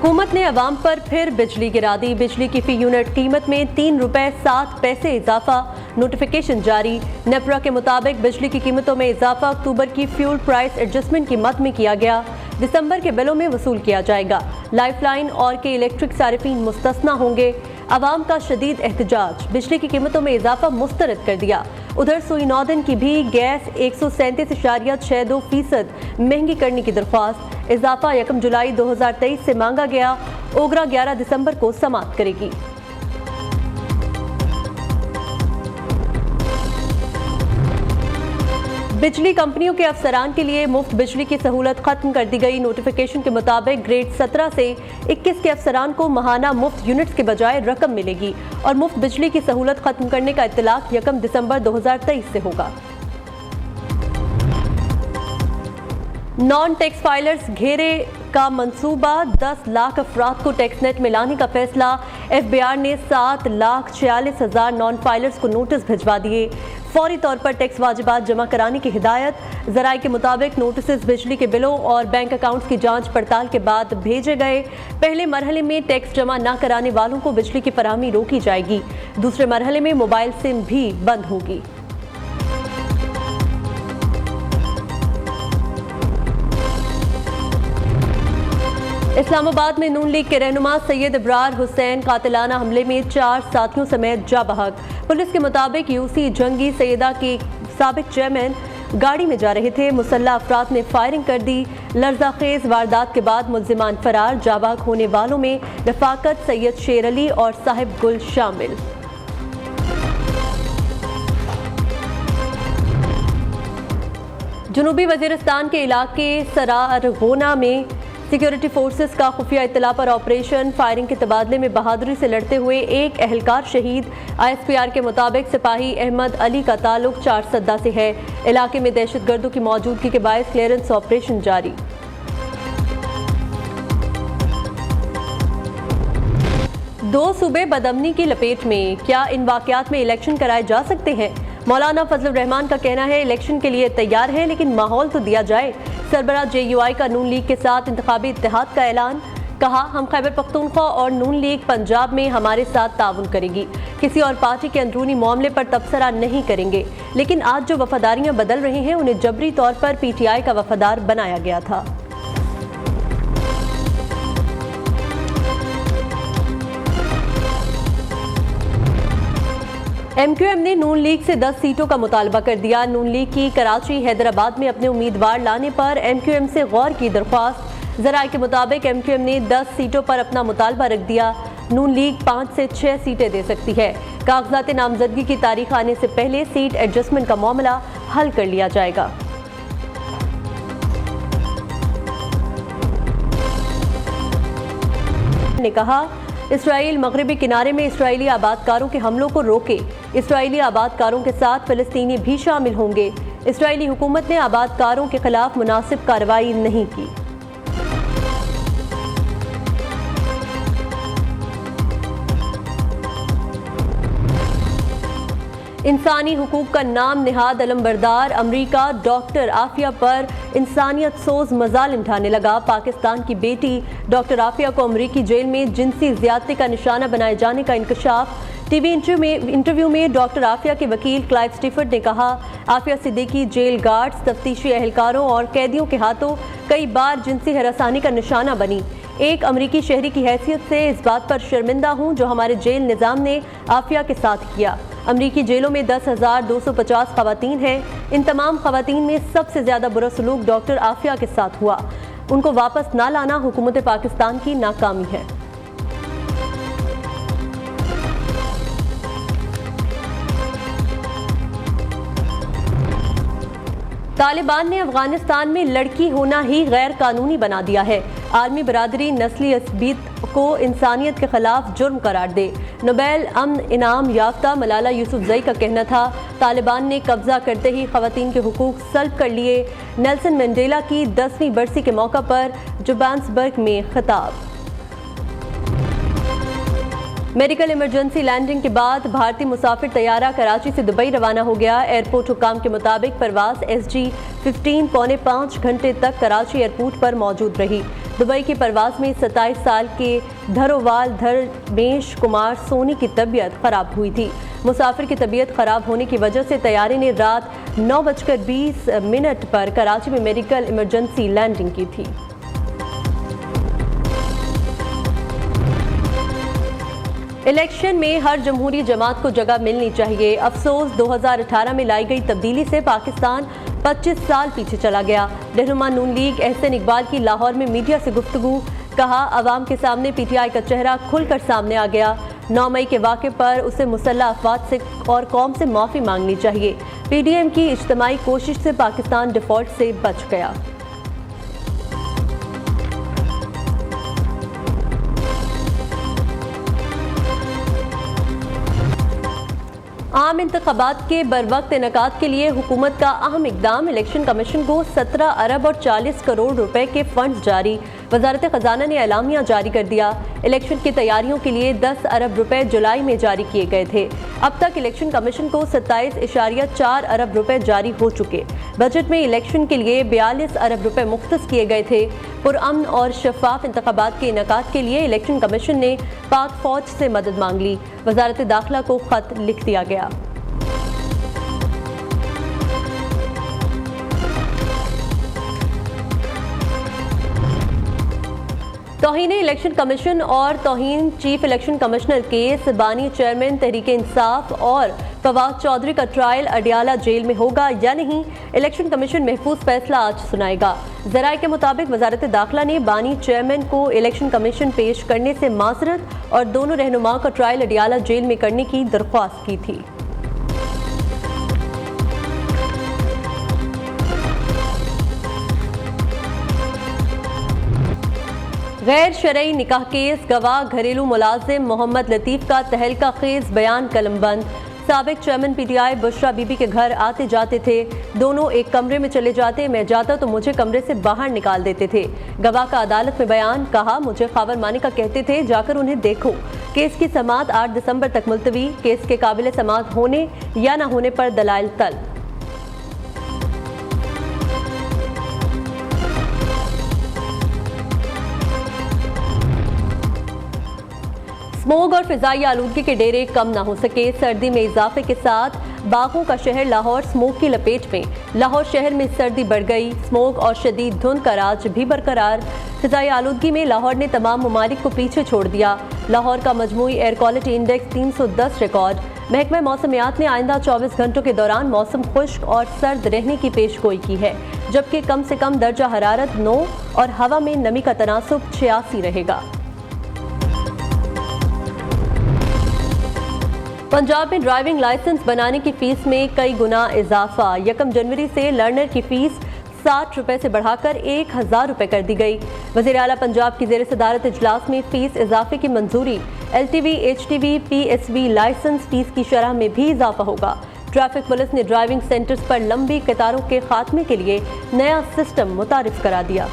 हुकूमत ने अवाम पर फिर बिजली गिरा दी। बिजली की फी यूनिट कीमत में ₹3.07 इजाफा, नोटिफिकेशन जारी। नेपरा के मुताबिक बिजली की कीमतों में इजाफा अक्टूबर की फ्यूल प्राइस एडजस्टमेंट की मद में किया गया, दिसंबर के बिलों में वसूल किया जाएगा। लाइफलाइन और के इलेक्ट्रिक सारिफीन मुस्तस्ना होंगे। अवाम का शदीद एहतजाज, बिजली की कीमतों में इजाफा मुस्तरद कर दिया। उधर सुई नौदन की भी गैस 137.62% महंगी करने की दरख्वास्त। इजाफा 1 जुलाई 2023 से मांगा गया। ओगरा 11 दिसंबर को समाप्त करेगी। बिजली कंपनियों के अफसरान के लिए मुफ्त बिजली की सहूलत खत्म कर दी गई। नोटिफिकेशन के मुताबिक ग्रेड 17 से 21 के अफसरान को माहाना मुफ्त यूनिट्स के बजाय रकम मिलेगी और मुफ्त बिजली की सहूलत खत्म करने का इत्तलाक 1 दिसंबर 2023 से होगा। नॉन टैक्स फाइलर्स घेरे का मंसूबा, 10 लाख अफराद को टैक्स नेट में लाने का फैसला। FBI ने 7,46,000 नॉन फाइलर्स को नोटिस भिजवा दिए। फौरी तौर पर टैक्स वाजिबात जमा कराने की हिदायत। जराये के मुताबिक नोटिस बिजली के बिलों और बैंक अकाउंट्स की जांच पड़ताल के बाद भेजे गए। पहले मरहले में टैक्स जमा न कराने वालों को बिजली की फराहमी रोकी जाएगी। दूसरे मरहले में मोबाइल सिम भी बंद होगी। इस्लामाबाद में नून लीग के रहनुमा सैयद इब्रार हुसैन कातिलाना हमले में 4 साथियों समेत जा बहक। पुलिस के मुताबिक यूसी जंगी सैयदा के साबिक चेयरमैन गाड़ी में जा रहे थे। मुसल्ला अफराद ने फायरिंग कर दी। लर्जाखेज वारदात के बाद मुल्जिमान फरार। जा बहक होने वालों में रफाकत, सैयद शेर अली और साहिब गुल शामिल। जनूबी वजीरिस्तान के इलाके सरारगोना में सिक्योरिटी फोर्सेस का खुफिया इत्तला पर ऑपरेशन। फायरिंग के तबादले में बहादुरी से लड़ते हुए एक एहलकार शहीद। ISPR के मुताबिक सिपाही अहमद अली का ताल्लुक 4 सद्दा से है। इलाके में दहशतगर्दों की मौजूदगी के बायस क्लियरेंस ऑपरेशन जारी। दो सूबे बदअमनी की लपेट में, क्या इन वाकयात में इलेक्शन कराए जा सकते हैं? मौलाना फजलुर रहमान का कहना है इलेक्शन के लिए तैयार है, लेकिन माहौल तो दिया जाए। सरबराह JUI का नून लीग के साथ इंतखाबी इत्तेहाद का ऐलान। कहा, हम खैबर पख्तूनख्वा और नून लीग पंजाब में हमारे साथ ताउन करेगी। किसी और पार्टी के अंदरूनी मामले पर तबसरा नहीं करेंगे, लेकिन आज जो वफादारियां बदल रहे हैं उन्हें जबरी तौर पर PTI का वफादार बनाया गया था। MQM ने नून लीग से 10 सीटों का मुतालबा कर दिया। नून लीग की कराची, हैदराबाद में अपने उम्मीदवार लाने पर MQM से गौर की दरख्वास्त। जराये के मुताबिक MQM ने 10 सीटों पर अपना मुतालबा रख दिया। नून लीग 5 से 6 सीटें दे सकती है। कागजात नामजदगी की तारीख आने से पहले सीट एडजस्टमेंट का मामला हल कर लिया जाएगा। ने कहा, इसराइल मगरबी किनारे में इसराइली आबादकारों के हमलों को रोके। इसराइली आबादकारों के साथ फिलिस्तीनी भी शामिल होंगे। इसराइली हुकूमत ने आबादकारों के खिलाफ मुनासिब कार्रवाई नहीं की। इंसानी हुकूक का नाम निहाद अलमबरदार अमरीका डॉक्टर आफिया पर इंसानियत सोज मजालिम ढाने लगा। पाकिस्तान की बेटी डॉक्टर आफिया को अमरीकी जेल में जिनसी ज्यादती का निशाना बनाए जाने का इंकशाफ। टीवी इंटरव्यू में डॉक्टर आफिया के वकील क्लाइव स्टिफर्ड ने कहा, आफिया सिद्दीकी जेल गार्ड्स, तफ्तीशी एहलकारों और कैदियों के हाथों कई बार जिनसी हरासानी का निशाना बनी। एक अमरीकी शहरी की हैसियत से इस बात पर शर्मिंदा हूँ जो हमारे जेल निज़ाम ने आफिया के साथ किया। अमरीकी जेलों में 10,250 खवातीन हैं। इन तमाम खवातीन में सबसे ज़्यादा बुरा सलूक डॉक्टर आफिया के साथ हुआ। उनको वापस ना लाना हुकूमत पाकिस्तान की नाकामी है। तालिबान ने अफगानिस्तान में लड़की होना ही गैर कानूनी बना दिया है। आलमी बरादरी नस्ली असबियत को इंसानियत के खिलाफ जुर्म करार दे। नोबेल अमन इनाम याफ्ता मलाला यूसुफजई का कहना था, तालिबान ने कब्जा करते ही खवातीन के हुकूक सल्ब कर लिए। नेल्सन मंडेला की 10वीं बरसी के मौका पर जोहान्सबर्ग में खिताब। मेडिकल इमरजेंसी लैंडिंग के बाद भारतीय मुसाफिर तैयारा कराची से दुबई रवाना हो गया। एयरपोर्ट हुकाम के मुताबिक परवाज SG-15 पौने 5 घंटे तक कराची एयरपोर्ट पर मौजूद रही। दुबई की परवाज में 27 साल के धरोवाल धर्मेश कुमार सोनी की तबीयत खराब हुई थी। मुसाफिर की तबीयत खराब होने की वजह से तैयारी ने रात 9:20 पर कराची में मेडिकल इमरजेंसी लैंडिंग की थी। इलेक्शन में हर जमहूरी जमात को जगह मिलनी चाहिए। अफसोस 2018 में लाई गई तब्दीली से पाकिस्तान 25 साल पीछे चला गया। रहनुमा नून लीग एहसन इकबाल की लाहौर में मीडिया से गुफ्तगू। कहा, अवाम के सामने पीटीआई का चेहरा खुलकर सामने आ गया। 9 मई के वाक़े पर उसे मुसल्लह अफवाद से और कौम से माफ़ी मांगनी चाहिए। पीडीएम की इज्तिमाई कोशिश से पाकिस्तान डिफॉल्ट से बच गया। आम इंतखाबात के बरवक्त इनेकाद के लिए हुकूमत का अहम इकदाम। इलेक्शन कमीशन को 17 अरब और 40 करोड़ रुपए के फंड्स जारी। वजारत खजाना ने एलामिया जारी कर दिया। इलेक्शन की तैयारियों के लिए 10 अरब रुपए जुलाई में जारी किए गए थे। अब तक इलेक्शन कमीशन को 27.4 अरब रुपए जारी हो चुके। बजट में इलेक्शन के लिए 42 अरब रुपए मुख्तस किए गए थे। पुरअमन और शफाफ इंतखाबात के इनेकाद के लिए इलेक्शन कमीशन ने पाक फौज से मदद मांग ली। वजारत दाखिला को खत लिख दिया गया। तौहीन इलेक्शन कमीशन और तौहीन चीफ इलेक्शन कमिश्नर केस बानी चेयरमैन तहरीक इंसाफ और फवाद चौधरी का ट्रायल अडियाला जेल में होगा या नहीं, इलेक्शन कमीशन महफूज फैसला आज सुनाएगा। ज़राए के मुताबिक वजारत दाखिला ने बानी चेयरमैन को इलेक्शन कमीशन पेश करने से माजरत और दोनों रहनुमाओं का ट्रायल अडियाला जेल में करने की दरख्वास्त की थी। गैर शरई निकाह केस गवाह घरेलू मुलाजिम मोहम्मद लतीफ़ का तहलका खेज बयान कलमबंद। साबिक चेयरमैन पीटीआई बुशरा बीबी के घर आते जाते थे। दोनों एक कमरे में चले जाते, मैं जाता तो मुझे कमरे से बाहर निकाल देते थे। गवाह का अदालत में बयान। कहा, मुझे खबर माने का कहते थे, जाकर उन्हें देखो। केस की समाअत 8 दिसंबर तक मुलतवी। केस के काबिल समाअत होने या न होने पर दलाइल तलब। स्मोग और फिजाई आलूदगी के डेरे कम ना हो सके। सर्दी में इजाफे के साथ बागों का शहर लाहौर स्मोग की लपेट में। लाहौर शहर में सर्दी बढ़ गई। स्मोग और शदीद धुंध का राज भी बरकरार। फिजाई आलूदगी में लाहौर ने तमाम ममालिक को पीछे छोड़ दिया। लाहौर का मजमूई एयर क्वालिटी इंडेक्स 310 रिकॉर्ड। महकमा मौसमियात ने आइंदा 24 घंटों के दौरान मौसम खुश्क और सर्द रहने की पेशगोई की है, जबकि कम से कम दर्जा हरारत 9 और हवा में नमी का तनासुब 86 रहेगा। पंजाब में ड्राइविंग लाइसेंस बनाने की फीस में कई गुना इजाफा। 1 जनवरी से लर्नर की फीस 60 रुपए से बढ़ाकर 1000 रुपए कर दी गई। वज़ीर आला पंजाब की ज़ेर सदारत इजलास में फीस इजाफे की मंजूरी। LTV, HTV, PSV licence fee की शरह में भी इजाफा होगा। ट्रैफिक पुलिस ने ड्राइविंग सेंटर्स पर लंबी कतारों के खात्मे के लिए नया सिस्टम मुतारिफ करा दिया।